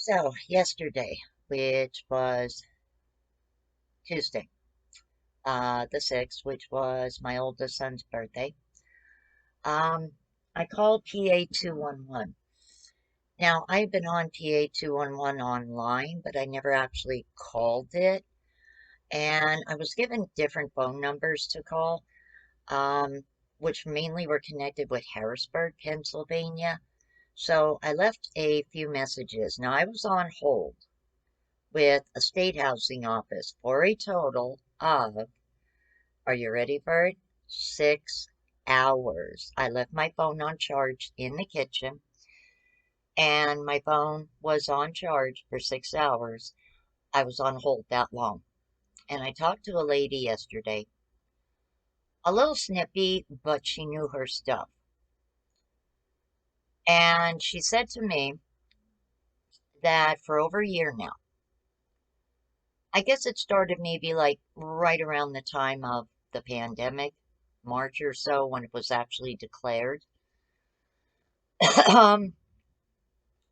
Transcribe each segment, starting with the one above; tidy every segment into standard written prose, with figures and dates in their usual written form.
So, yesterday, which was Tuesday, the 6th, which was my oldest son's birthday, um, I called PA 211. Now, I've been on PA 211 online, but I never actually called it. And I was given different phone numbers to call, um, which mainly were connected with Harrisburg, Pennsylvania. So I left a few messages. Now, I was on hold with a state housing office for a total of, are you ready for it? 6 hours. I left my phone on charge in the kitchen, and my phone was on charge for 6 hours. I was on hold that long. And I talked to a lady yesterday, a little snippy, but she knew her stuff. And she said to me that for over a year now, I guess it started maybe like right around the time of the pandemic, March or so, when it was actually declared. um,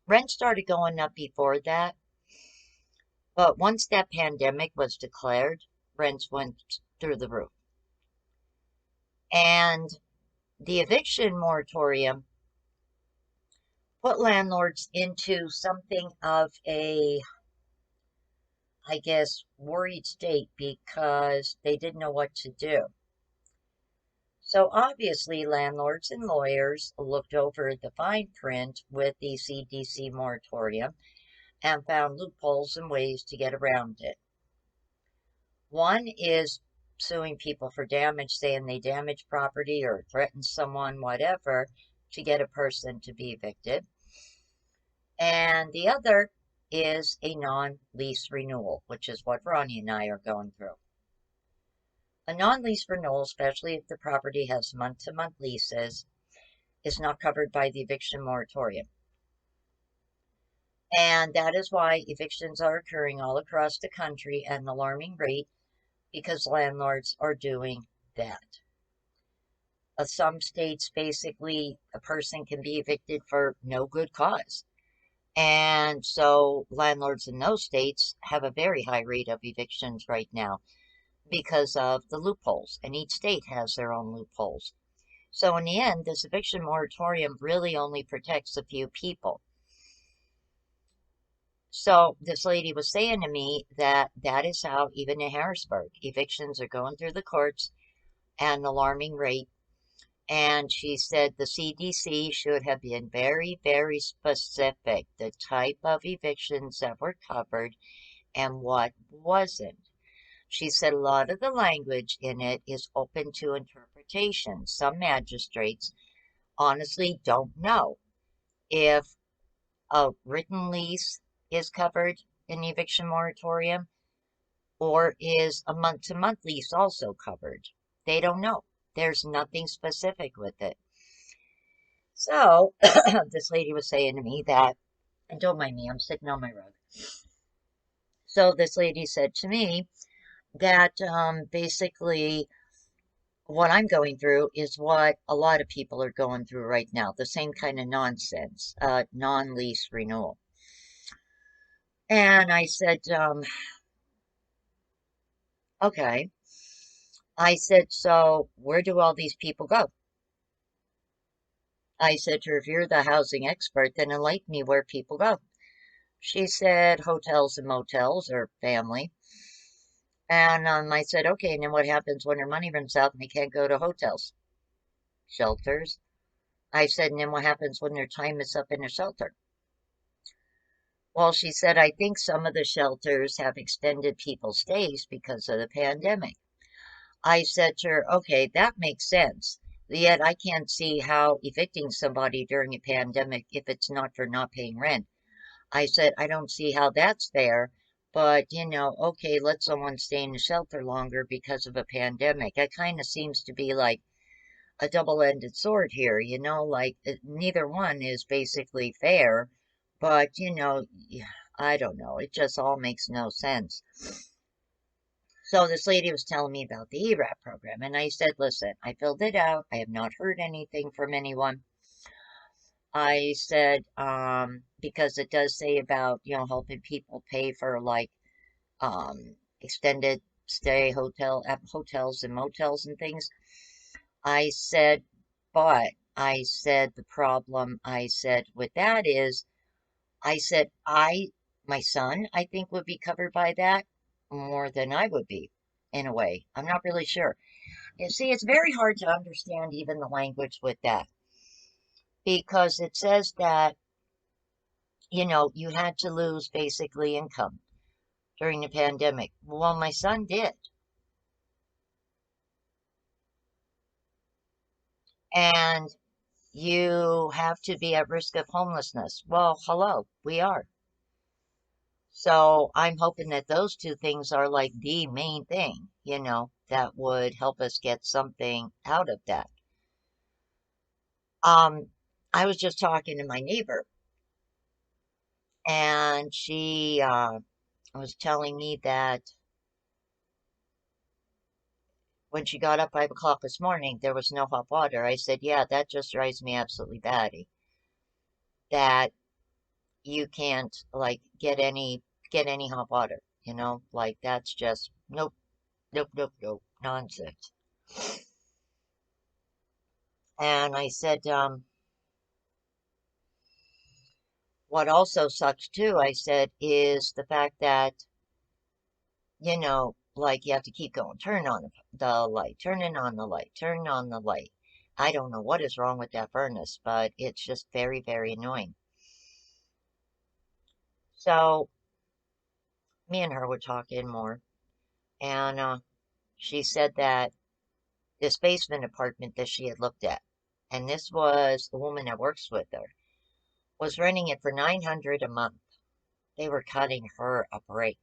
Rent started going up before that, but once that pandemic was declared, rents went through the roof. And the eviction moratorium put landlords into something of a, I guess, worried state because they didn't know what to do. So obviously, landlords and lawyers looked over the fine print with the CDC moratorium and found loopholes and ways to get around it. One is suing people for damage, saying they damaged property or threatened someone, whatever, to get a person to be evicted. And the other is a non-lease renewal, which is what Ronnie and I are going through. A non-lease renewal, especially if the property has month-to-month leases, is not covered by the eviction moratorium. And that is why evictions are occurring all across the country at an alarming rate because landlords are doing that. Some states, basically, a person can be evicted for no good cause. And so landlords in those states have a very high rate of evictions right now because of the loopholes. And each state has their own loopholes. So in the end, this eviction moratorium really only protects a few people. So this lady was saying to me that that is how, even in Harrisburg, evictions are going through the courts at an alarming rate. And she said the CDC should have been very, very specific, the type of evictions that were covered and what wasn't. She said a lot of the language in it is open to interpretation. Some magistrates honestly don't know if a written lease is covered in the eviction moratorium or is a month-to-month lease also covered. They don't know. There's nothing specific with it. So, this lady was saying to me that, and don't mind me, I'm sitting on my rug. So, this lady said to me that basically what I'm going through is what a lot of people are going through right now, the same kind of nonsense, non-lease renewal. And I said, okay. I said, so where do all these people go? I said to her, if you're the housing expert, then enlighten me where people go. She said hotels and motels or family. And I said, okay, and then what happens when their money runs out and they can't go to hotels? Shelters. I said, and then what happens when their time is up in a shelter? Well, she said, I think some of the shelters have extended people's stays because of the pandemic. I said to her, okay, that makes sense. Yet I can't see how evicting somebody during a pandemic if it's not for not paying rent. I said, I don't see how that's fair, but okay, let someone stay in the shelter longer because of a pandemic. It kind of seems to be like a double-ended sword here, like neither one is basically fair, but I don't know. It just all makes no sense. So this lady was telling me about the ERAP program, and I said, listen, I filled it out. I have not heard anything from anyone. I said, because it does say about, helping people pay for like extended stay at hotels and motels and things. I said, but I said the problem I said with that is I said my son I think would be covered by that more than I would be in a way. I'm not really sure. You see, it's very hard to understand even the language with that because it says that, you had to lose basically income during the pandemic. Well, my son did. And you have to be at risk of homelessness. Well, hello, we are. So I'm hoping that those two things are like the main thing, that would help us get something out of that. Um, I was just talking to my neighbor, and she was telling me that when she got up 5 o'clock this morning, there was no hot water. I said, "Yeah, that just drives me absolutely batty. That you can't like get any hot water, like that's just nope, nope, nope, nope, nonsense." And I said, what also sucks too, I said, is the fact that, like you have to keep going, turn on the light, turning on the light, turn on the light. I don't know what is wrong with that furnace, but it's just very, very annoying. So me and her were talking more, and she said that this basement apartment that she had looked at, and this was the woman that works with her, was renting it for 900 a month. They were cutting her a break.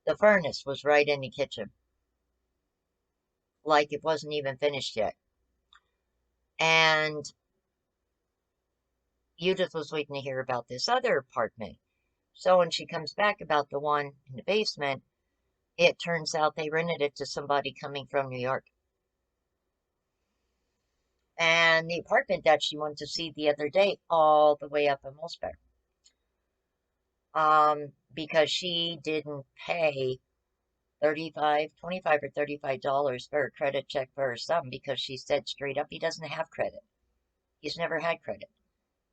The furnace was right in the kitchen, like it wasn't even finished yet. And Judith was waiting to hear about this other apartment. So when she comes back about the one in the basement, it turns out they rented it to somebody coming from New York. And the apartment that she went to see the other day, all the way up in Wolfsburg, because she didn't pay 25 or $35 for a credit check for her son because she said straight up he doesn't have credit. He's never had credit.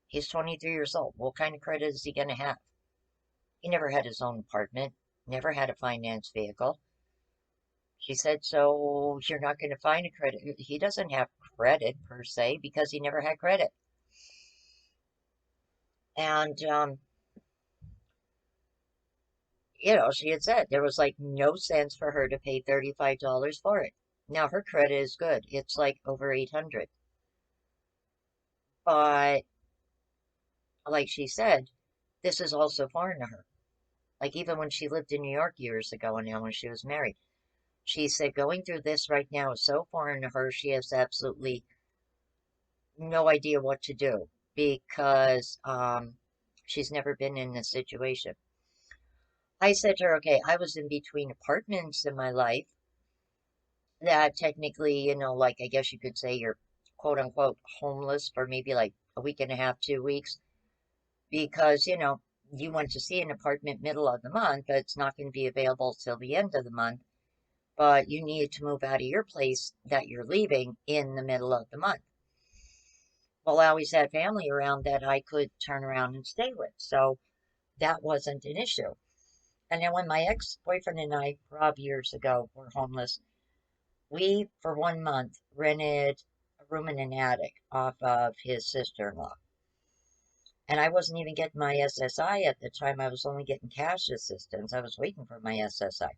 He's 23 years old. What kind of credit is he going to have? He never had his own apartment, never had a finance vehicle. She said, so you're not going to find a credit. He doesn't have credit per se because he never had credit. And, she had said there was like no sense for her to pay $35 for it. Now her credit is good. It's like over 800. But like she said, this is also foreign to her. Like even when she lived in New York years ago and now when she was married, she said going through this right now is so foreign to her, she has absolutely no idea what to do because she's never been in this situation. I said to her, okay, I was in between apartments in my life that technically, like I guess you could say you're quote unquote homeless for maybe like a week and a half, 2 weeks, because, you went to see an apartment middle of the month, but it's not going to be available till the end of the month, but you needed to move out of your place that you're leaving in the middle of the month. Well, I always had family around that I could turn around and stay with, so that wasn't an issue. And then when my ex-boyfriend and I, Rob, years ago, were homeless, we, for 1 month, rented a room in an attic off of his sister-in-law. And I wasn't even getting my SSI at the time. I was only getting cash assistance. I was waiting for my SSI.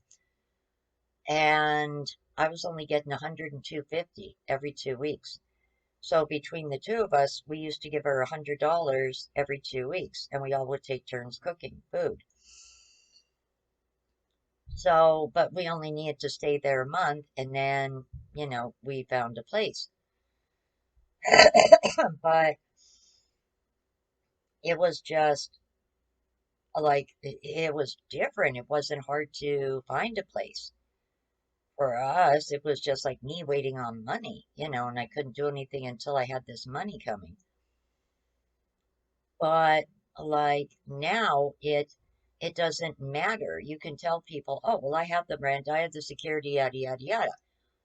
And I was only getting 102.50 every 2 weeks. So between the two of us, we used to give her $100 every 2 weeks, and we all would take turns cooking food. So, but we only needed to stay there a month, and then, we found a place. But it was just like, it was different. It wasn't hard to find a place. For us, it was just like me waiting on money, and I couldn't do anything until I had this money coming. But like now it doesn't matter. You can tell people, oh well, I have the rent, I have the security, yada yada yada.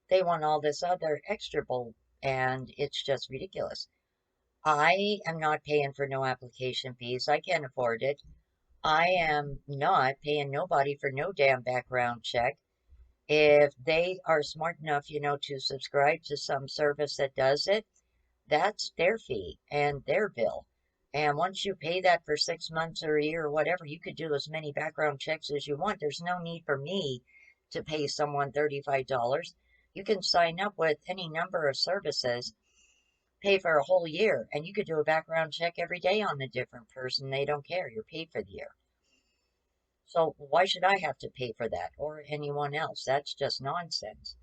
They want all this other extra bull, and it's just ridiculous. I am not paying for no application fees. I can't afford it. I am not paying nobody for no damn background check. If they are smart enough, to subscribe to some service that does it, that's their fee and their bill. And once you pay that for 6 months or a year or whatever, you could do as many background checks as you want. There's no need for me to pay someone $35. You can sign up with any number of services, pay for a whole year, and you could do a background check every day on a different person. They don't care. You're paid for the year. So why should I have to pay for that or anyone else? That's just nonsense.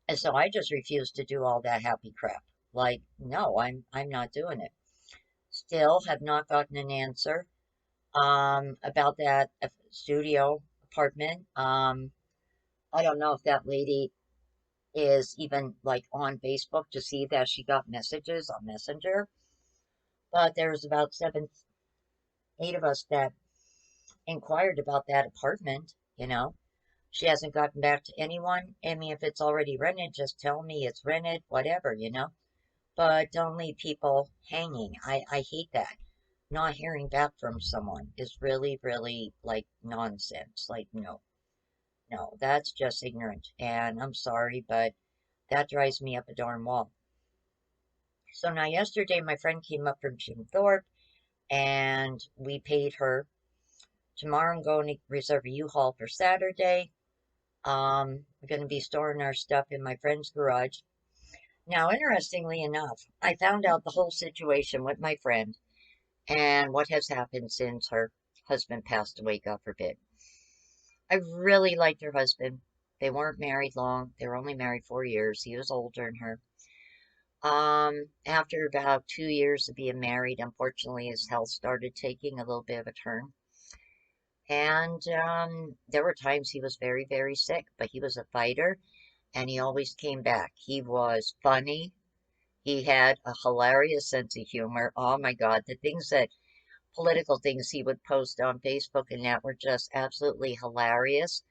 And so I just refuse to do all that happy crap. Like, no, I'm not doing it. Still have not gotten an answer about that studio apartment. I don't know if that lady is even like on Facebook to see that she got messages on Messenger. But there's about seven, eight of us that inquired about that apartment. She hasn't gotten back to anyone. I mean, if it's already rented, just tell me it's rented, whatever. But don't leave people hanging. I hate that. Not hearing back from someone is really, really like nonsense. Like, no, no, that's just ignorant. And I'm sorry, but that drives me up a darn wall. So now, yesterday, my friend came up from Jim Thorpe and we paid her. Tomorrow, I'm going to reserve a U-Haul for Saturday. We're going to be storing our stuff in my friend's garage. Now, interestingly enough, I found out the whole situation with my friend and what has happened since her husband passed away, God forbid. I really liked her husband. They weren't married long. They were only married 4 years. He was older than her. After about 2 years of being married, unfortunately, his health started taking a little bit of a turn. And there were times he was very, very sick, but he was a fighter and he always came back. He was funny. He had a hilarious sense of humor. Oh my God, the political things he would post on Facebook and that were just absolutely hilarious.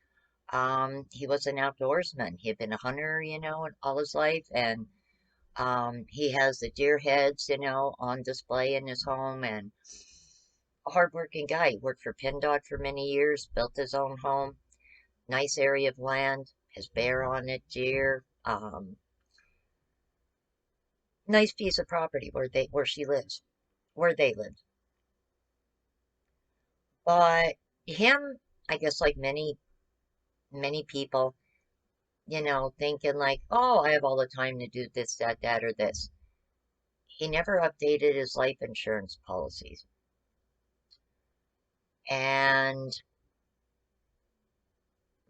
He was an outdoorsman. He had been a hunter, all his life, and he has the deer heads, on display in his home, and a hardworking guy. He worked for PennDOT for many years, built his own home, nice area of land, has bear on it, deer, nice piece of property where she lives, where they live. But him, I guess, like many people, thinking like, oh, I have all the time to do this, that, that, or this. He never updated his life insurance policies. And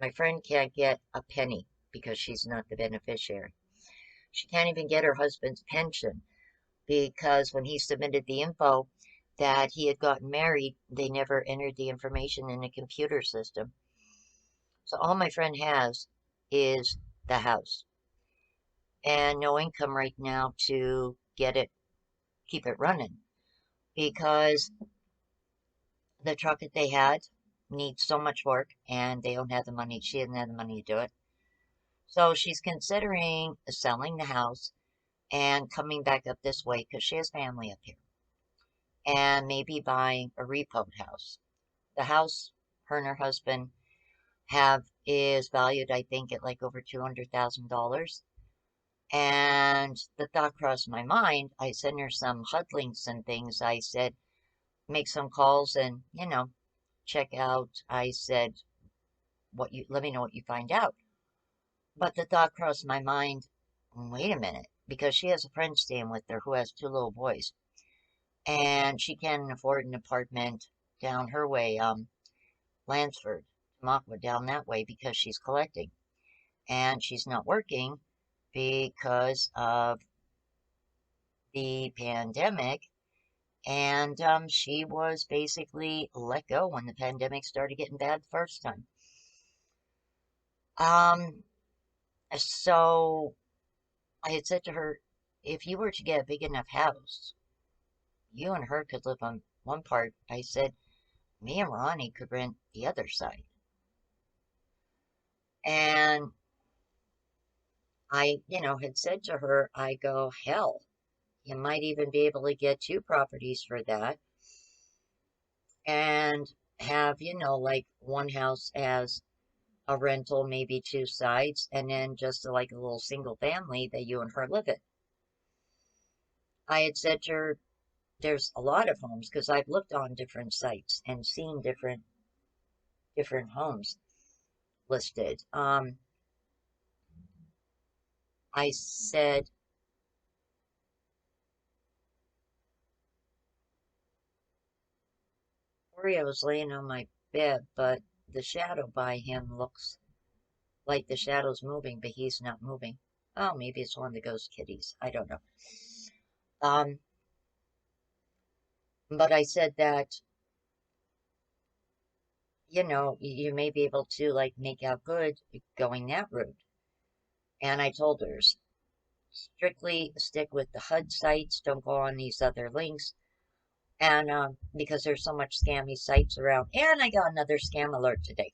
my friend can't get a penny because she's not the beneficiary. She can't even get her husband's pension because when he submitted the info that he had gotten married, they never entered the information in the computer system. So all my friend has is the house and no income right now to keep it running because the truck that they had needs so much work and they don't have the money. She doesn't have the money to do it. So she's considering selling the house and coming back up this way because she has family up here and maybe buying a repoed house. The house her and her husband have is valued, I think, at like over $200,000. And the thought crossed my mind. I sent her some HUD links and things. I said, make some calls and, check out. I said, let me know what you find out. But the thought crossed my mind, wait a minute, because she has a friend staying with her who has two little boys. And she can't afford an apartment down her way, Lansford, Tamaqua, down that way because she's collecting. And she's not working because of the pandemic. And she was basically let go when the pandemic started getting bad the first time. Um, so I had said to her, if you were to get a big enough house, you and her could live on one part. I said, me and Ronnie could rent the other side. And I, had said to her, I go, hell, you might even be able to get two properties for that and have, like one house as a rental, maybe two sides, and then just like a little single family that you and her live in. I had said to her, there's a lot of homes because I've looked on different sites and seen different homes listed. I said, Oreo was laying on my bed, but the shadow by him looks like the shadow's moving, but he's not moving. Oh, maybe it's one of the ghost kitties. I don't know. Um, but I said that, you may be able to like make out good going that route. And I told her, strictly stick with the HUD sites. Don't go on these other links. And because there's so much scammy sites around. And I got another scam alert today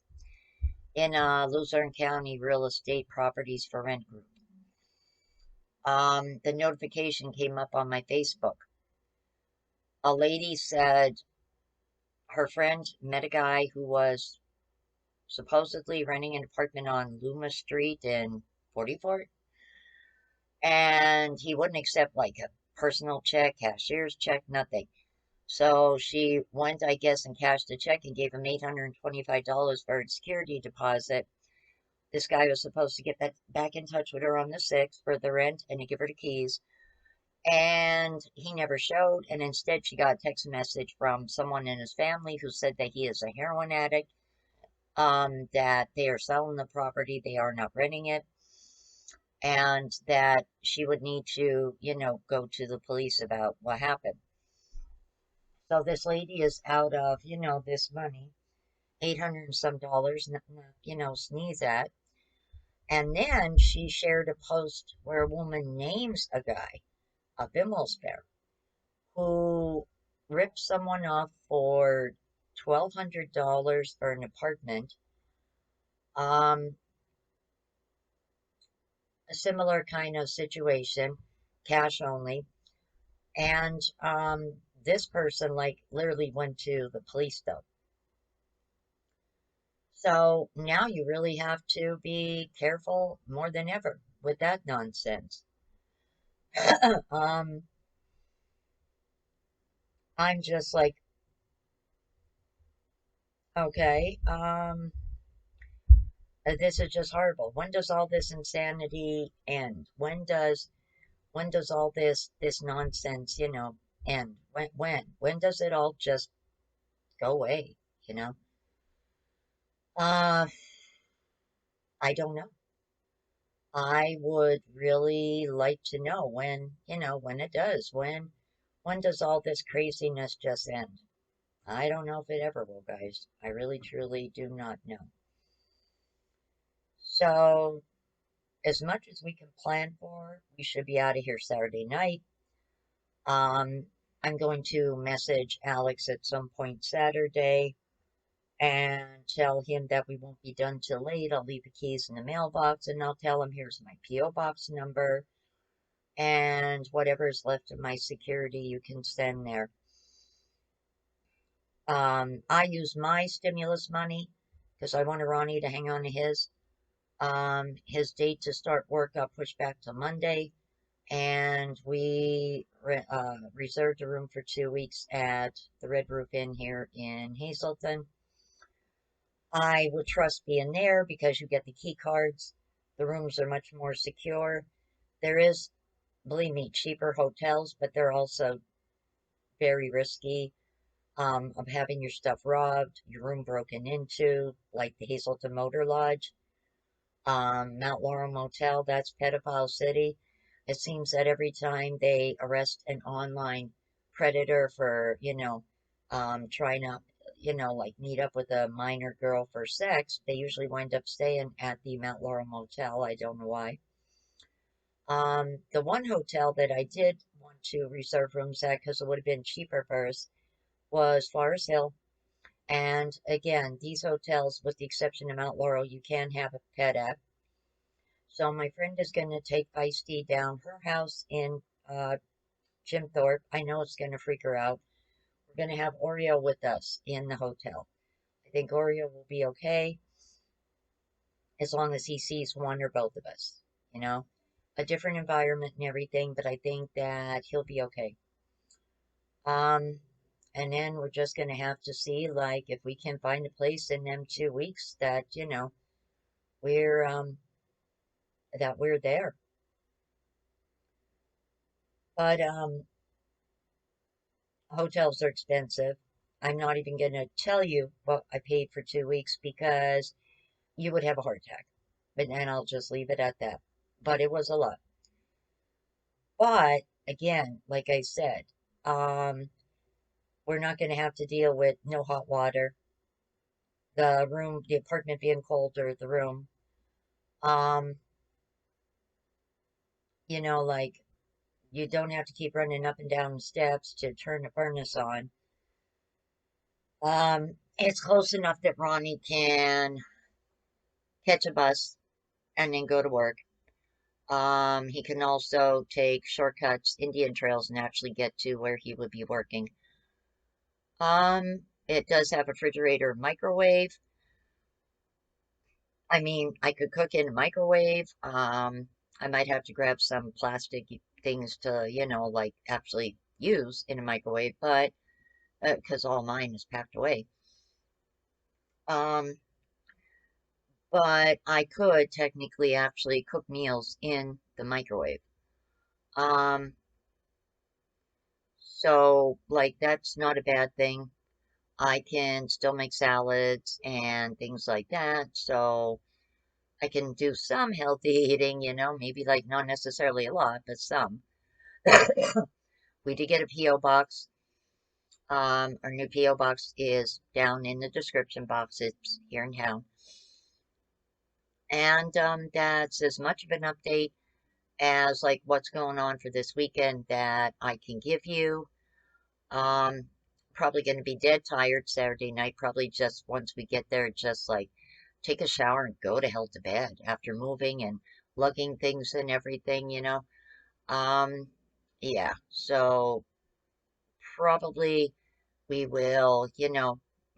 in Luzerne County Real Estate Properties for Rent group. The notification came up on my Facebook. A lady said her friend met a guy who was supposedly renting an apartment on Loomis Street in 44th, and he wouldn't accept like a personal check, cashier's check, nothing. So she went, I guess, and cashed a check and gave him $825 for a security deposit. This guy was supposed to get back in touch with her on the 6th for the rent and to give her the keys. And he never showed. And instead, she got a text message from someone in his family who said that he is a heroin addict, that they are selling the property, they are not renting it, and that she would need to, go to the police about what happened. So this lady is out of, this money, 800 and some dollars, sneeze at. And then she shared a post where a woman names a guy, a Bimmelsberg, who ripped someone off for $1,200 for an apartment. A similar kind of situation, cash only. And this person, like, literally went to the police, though. So now you really have to be careful more than ever with that nonsense. um, I'm just like, okay, this is just horrible. When does all this insanity end? When does all this nonsense, end? When does it all just go away, you know? Uh, I don't know. I would really like to know when it does. When does all this craziness just end? I don't know if it ever will, guys. I really truly do not know. So, as much as we can plan for, we should be out of here Saturday night. Um, I'm going to message Alex at some point Saturday and tell him that we won't be done till late. I'll leave the keys in the mailbox and I'll tell him here's my P.O. box number and whatever is left of my security you can send there. I use my stimulus money because I wanted Ronnie to hang on to his. His date to start work got pushed back to Monday, and we reserved a room for 2 weeks at the Red Roof Inn here in Hazleton. I would trust being there because you get the key cards. The rooms are much more secure. There is, believe me, cheaper hotels, but they're also very risky, of having your stuff robbed, your room broken into, like the Hazleton Motor Lodge. Mount Laurel Motel, that's Pedophile City. It seems that every time they arrest an online predator for, trying to, like meet up with a minor girl for sex, they usually wind up staying at the Mount Laurel Motel. I don't know why. The one hotel that I did want to reserve rooms at, because it would have been cheaper for us, was Forest Hill. And again, these hotels, with the exception of Mount Laurel, you can have a pet at. So my friend is going to take Feisty down her house in Jim Thorpe. I know it's going to freak her out. We're going to have Oreo with us in the hotel. I think Oreo will be okay as long as he sees one or both of us. You know, a different environment and everything, but I think that he'll be okay. Um, and then we're just going to have to see, like, if we can find a place in them 2 weeks that, we're, we're there. But, hotels are expensive. I'm not even going to tell you what I paid for 2 weeks because you would have a heart attack. And I'll just leave it at that. But it was a lot. But, again, like I said, we're not going to have to deal with no hot water, the apartment being colder, the room. Um, like, you don't have to keep running up and down the steps to turn the furnace on. It's close enough that Ronnie can catch a bus and then go to work. He can also take shortcuts, Indian trails, and actually get to where he would be working. It does have a refrigerator and microwave. I mean, I could cook in a microwave. I might have to grab some plastic things to, like actually use in a microwave, but because all mine is packed away. Um, but I could technically actually cook meals in the microwave. Um, so like that's not a bad thing. I can still make salads and things like that. So I can do some healthy eating, maybe like not necessarily a lot, but some. We did get a P.O. box. Our new P.O. box is down in the description box. It's here in town. And that's as much of an update as like what's going on for this weekend that I can give you. Um, Probably going to be dead tired Saturday night. Probably just once we get there, just like take a shower and go to hell to bed after moving and lugging things and everything. Um, yeah, so probably we will,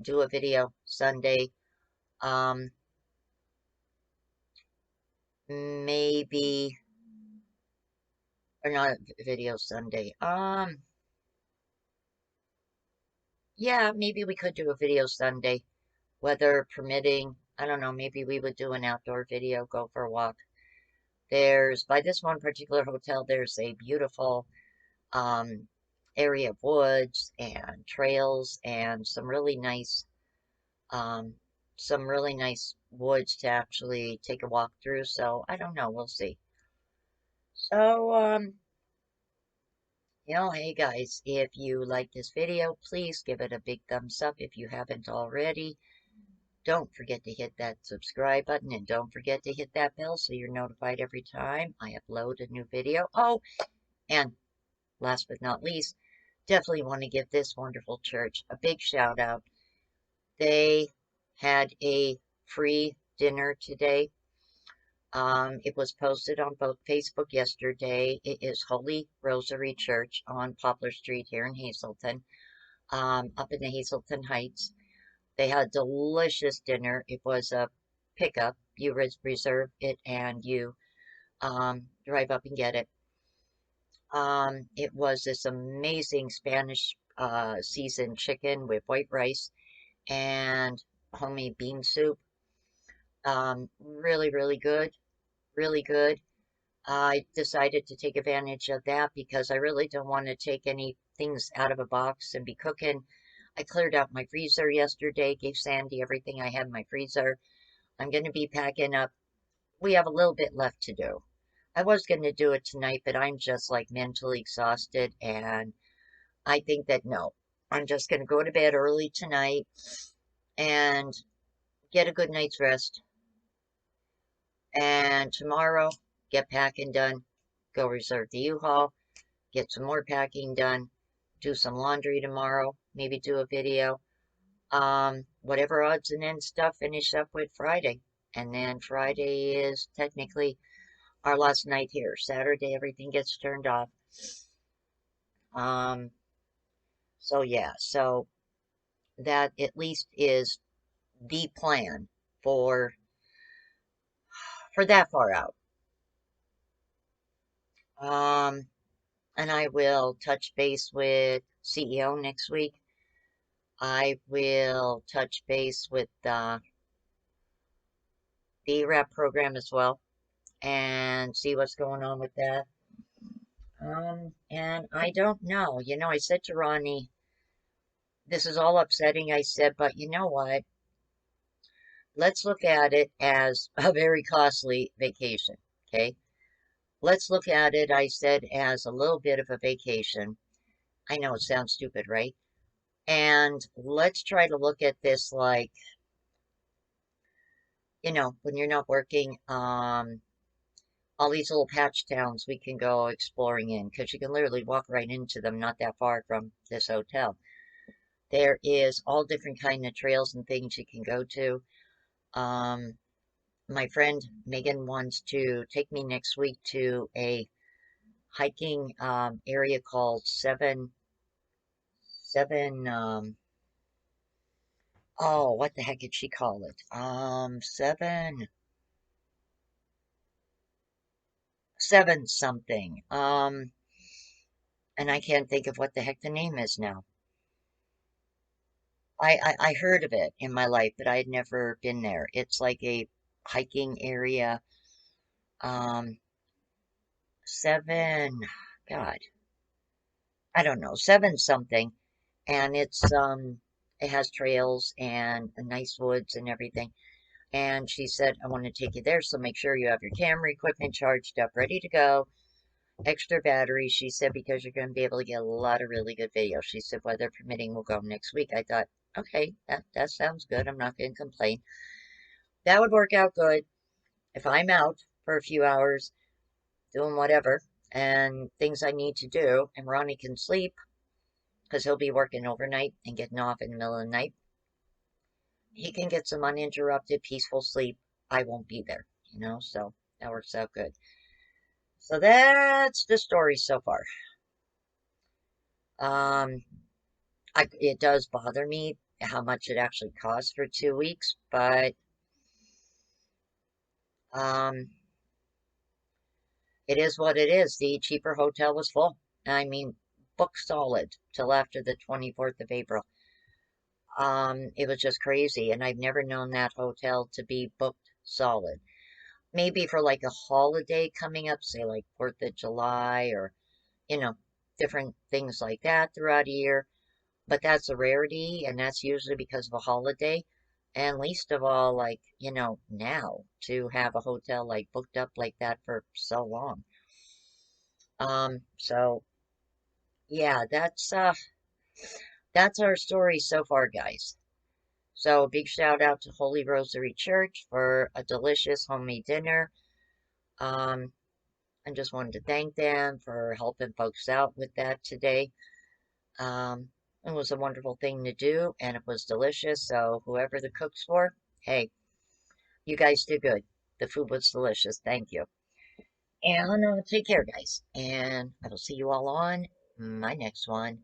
do a video Sunday. Um, maybe, or not a video Sunday. Yeah, maybe we could do a video Sunday, weather permitting. I don't know, maybe we would do an outdoor video, go for a walk. By this one particular hotel, there's a beautiful um, area of woods and trails and um, some really nice woods to actually take a walk through. So I don't know, we'll see. So, hey guys, if you like this video, please give it a big thumbs up if you haven't already. Don't forget to hit that subscribe button and don't forget to hit that bell so you're notified every time I upload a new video. Oh, and last but not least, definitely want to give this wonderful church a big shout out. They had a free dinner today. It was posted on both Facebook yesterday. It is Holy Rosary Church on Poplar Street here in Hazleton, up in the Hazleton Heights. They had a delicious dinner. It was a pickup. You reserve it and you drive up and get it. It was this amazing Spanish seasoned chicken with white rice and homemade bean soup. Really, really good. Really good. I decided to take advantage of that because I really don't want to take any things out of a box and be cooking. I cleared out my freezer yesterday, gave Sandy everything I had in my freezer. I'm going to be packing up. We have a little bit left to do. I was going to do it tonight, but I'm just like mentally exhausted, and I think that no, I'm just going to go to bed early tonight and get a good night's rest. And tomorrow, get packing done, go reserve the U-Haul, get some more packing done, do some laundry tomorrow, maybe do a video. Whatever odds and ends stuff, finish up with Friday. And then Friday is technically our last night here. Saturday, everything gets turned off. Um, so yeah, so that at least is the plan for that far out. Um, and I will touch base with CEO next week. I will touch base with the rep program as well and see what's going on with that. And I don't know. I said to Ronnie, this is all upsetting. I said, but you know what? Let's look at it as a very costly vacation. Okay. Let's look at it, I said, as a little bit of a vacation. I know it sounds stupid, right? And let's try to look at this like, when you're not working, all these little patch towns we can go exploring in because you can literally walk right into them not that far from this hotel. There is all different kind of trails and things you can go to. My friend Megan wants to take me next week to a hiking area called Seven. Oh, what the heck did she call it? Seven something. And I can't think of what the heck the name is now. I heard of it in my life, but I had never been there. It's like a hiking area. Um, seven, God, I don't know, seven something. And it has trails and nice woods and everything. And she said, I want to take you there, so make sure you have your camera equipment charged up, ready to go. Extra battery, she said, because you're going to be able to get a lot of really good videos. She said, weather permitting, we'll go next week. I thought, okay, that sounds good. I'm not going to complain. That would work out good if I'm out for a few hours doing whatever and things I need to do, and Ronnie can sleep because he'll be working overnight and getting off in the middle of the night. He can get some uninterrupted, peaceful sleep. I won't be there, so that works out good. So that's the story so far. Um, it does bother me how much it actually costs for 2 weeks, but um, it is what it is. The cheaper hotel was full. I mean, booked solid till after the 24th of April. It was just crazy, and I've never known that hotel to be booked solid. Maybe for like a holiday coming up, say like 4th of July or, you know, different things like that throughout a year. But that's a rarity, and that's usually because of a holiday. And least of all, like, now to have a hotel like booked up like that for so long. So yeah, that's our story so far, guys. So a big shout out to Holy Rosary Church for a delicious homemade dinner. Um, I just wanted to thank them for helping folks out with that today. It was a wonderful thing to do, and it was delicious. So whoever the cook's for, hey, you guys did good. The food was delicious. Thank you. And take care, guys. And I will see you all on my next one.